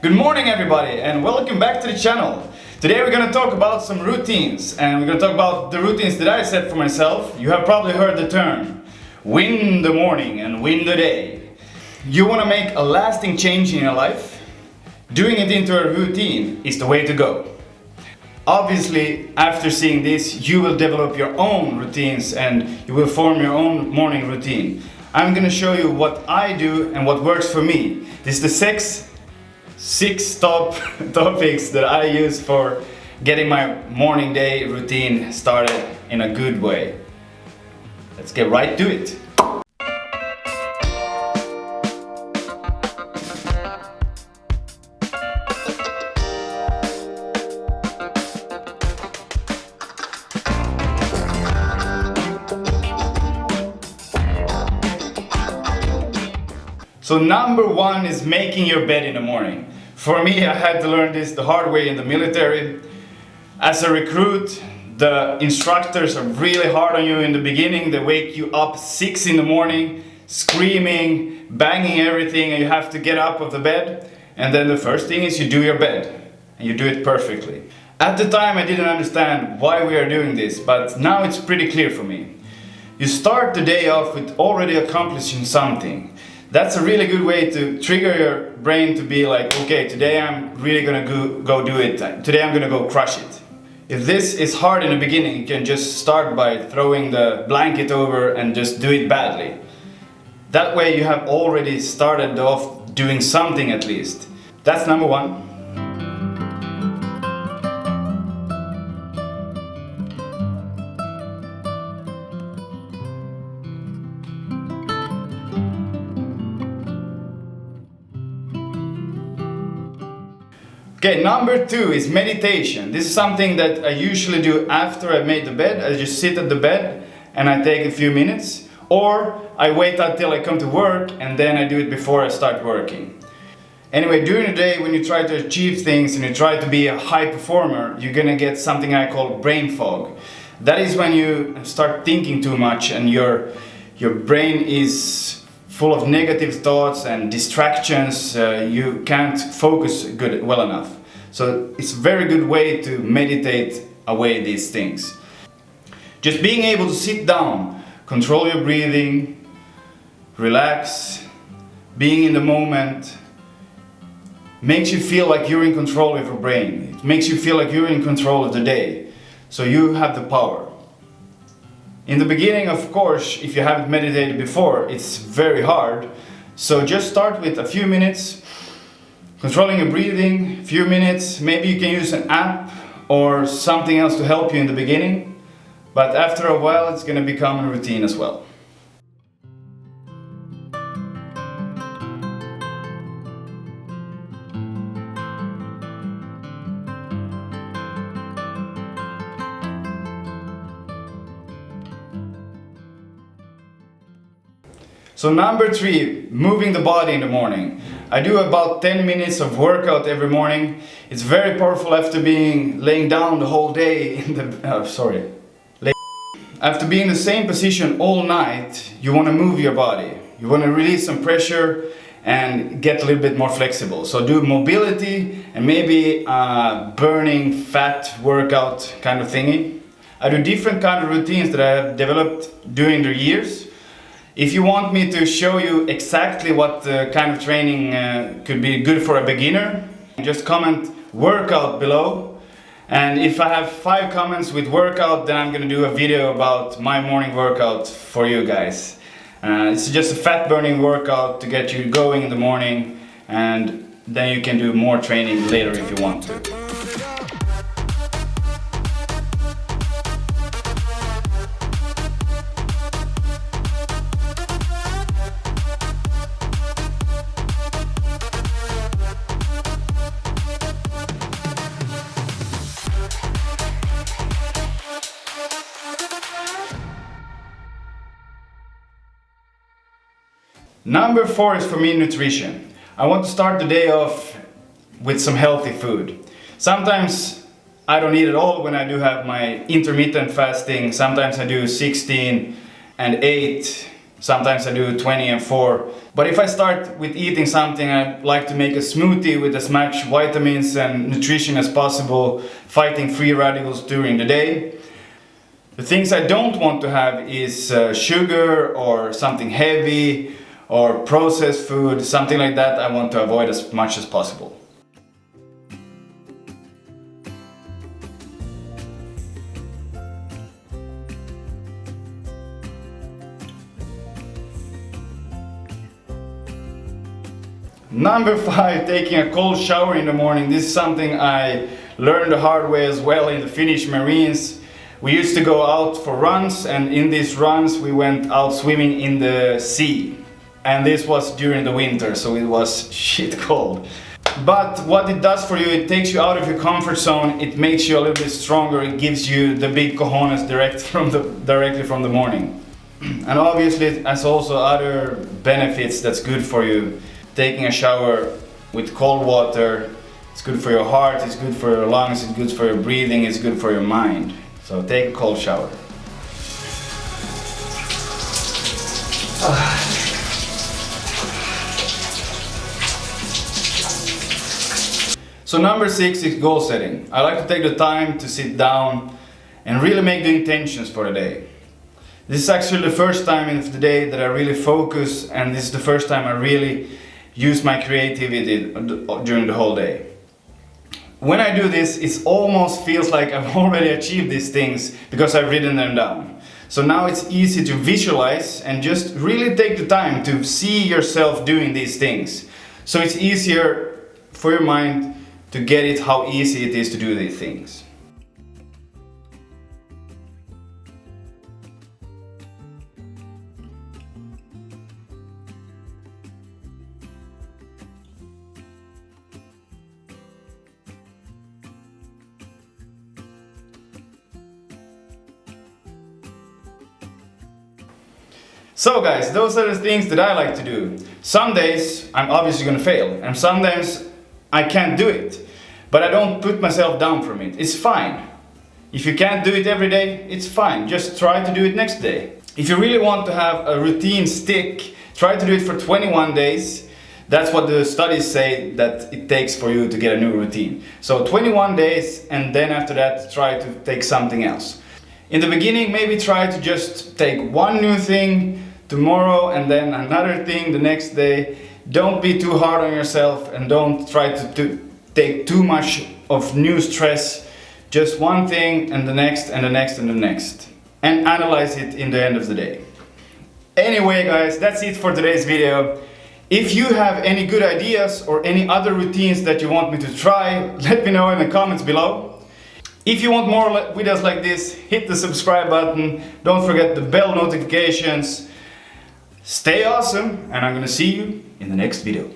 Good morning everybody and welcome back to the channel. Today we're going to talk about some routines, and we're going to talk about the routines that I set for myself. You have probably heard the term win the morning and win the day. You want to make a lasting change in your life? Doing it into a routine is the way to go. Obviously, after seeing this, you will develop your own routines and you will form your own morning routine. I'm going to show you what I do and what works for me. This is the six top topics that I use for getting my morning day routine started in a good way. Let's get right to it. So number one is making your bed in the morning. For me, I had to learn this the hard way in the military. As a recruit, the instructors are really hard on you in the beginning. They wake you up 6 in the morning, screaming, banging everything, and you have to get up of the bed. And then the first thing is you do your bed, and you do it perfectly. At the time, I didn't understand why we are doing this, but now it's pretty clear for me. You start the day off with already accomplishing something. That's a really good way to trigger your brain to be like, okay, today I'm really gonna go do it. Today I'm gonna go crush it. If this is hard in the beginning, you can just start by throwing the blanket over and just do it badly. That way you have already started off doing something at least. That's number one. Okay, number two is meditation. This is something that I usually do after I made the bed. I just sit at the bed and I take a few minutes, or I wait until I come to work and then I do it before I start working. Anyway, during the day when you try to achieve things and you try to be a high performer, you're gonna get something I call brain fog. That is when you start thinking too much and your brain is full of negative thoughts and distractions. You can't focus well enough. So it's a very good way to meditate away these things. Just being able to sit down, control your breathing, relax, being in the moment, makes you feel like you're in control of your brain. It makes you feel like you're in control of the day. So you have the power. In the beginning, of course, if you haven't meditated before, it's very hard. So just start with a few minutes, controlling your breathing, a few minutes. Maybe you can use an app or something else to help you in the beginning. But after a while, it's going to become a routine as well. So number three, moving the body in the morning. I do about 10 minutes of workout every morning. It's very powerful after laying down the whole day in the, After being in the same position all night, you want to move your body. You want to release some pressure and get a little bit more flexible. So do mobility and maybe burning fat workout kind of thingy. I do different kind of routines that I have developed during the years. If you want me to show you exactly what kind of training could be good for a beginner, just comment workout below. And if I have 5 comments with workout, then I'm going to do a video about my morning workout for you guys. It's just a fat burning workout to get you going in the morning, and then you can do more training later if you want to. Number 4 is for me nutrition. I want to start the day off with some healthy food. Sometimes I don't eat at all when I do have my intermittent fasting. Sometimes I do 16 and 8 Sometimes I do 20 and 4. But if I start with eating something, I like to make a smoothie with as much vitamins and nutrition as possible, fighting free radicals during the day. The things I don't want to have is sugar or something heavy or processed food, something like that I want to avoid as much as possible. Number 5, taking a cold shower in the morning. This is something I learned the hard way as well in the Finnish Marines. We used to go out for runs, and in these runs we went out swimming in the sea. And this was during the winter, so it was shit cold. But what it does for you, it takes you out of your comfort zone, it makes you a little bit stronger, it gives you the big cojones directly from the morning. And obviously it has also other benefits that's good for you. Taking a shower with cold water, it's good for your heart, it's good for your lungs, it's good for your breathing, it's good for your mind. So take a cold shower. So number 6 is goal setting. I like to take the time to sit down and really make the intentions for the day. This is actually the first time in the day that I really focus, and this is the first time I really use my creativity during the whole day. When I do this, it almost feels like I've already achieved these things because I've written them down. So now it's easy to visualize and just really take the time to see yourself doing these things. So it's easier for your mind to get it how easy it is to do these things. So guys, those are the things that I like to do. Some days I'm obviously gonna fail, and sometimes I can't do it. But I don't put myself down from it. It's fine. If you can't do it every day, it's fine. Just try to do it next day. If you really want to have a routine stick, try to do it for 21 days. That's what the studies say that it takes for you to get a new routine. So 21 days, and then after that try to take something else. In the beginning, maybe try to just take one new thing tomorrow and then another thing the next day. Don't be too hard on yourself and don't try to take too much of new stress. Just one thing and the next and the next and the next. And analyze it in the end of the day. Anyway guys, that's it for today's video. If you have any good ideas or any other routines that you want me to try, let me know in the comments below. If you want more videos like this, hit the subscribe button. Don't forget the bell notifications. Stay awesome, and I'm gonna see you in the next video.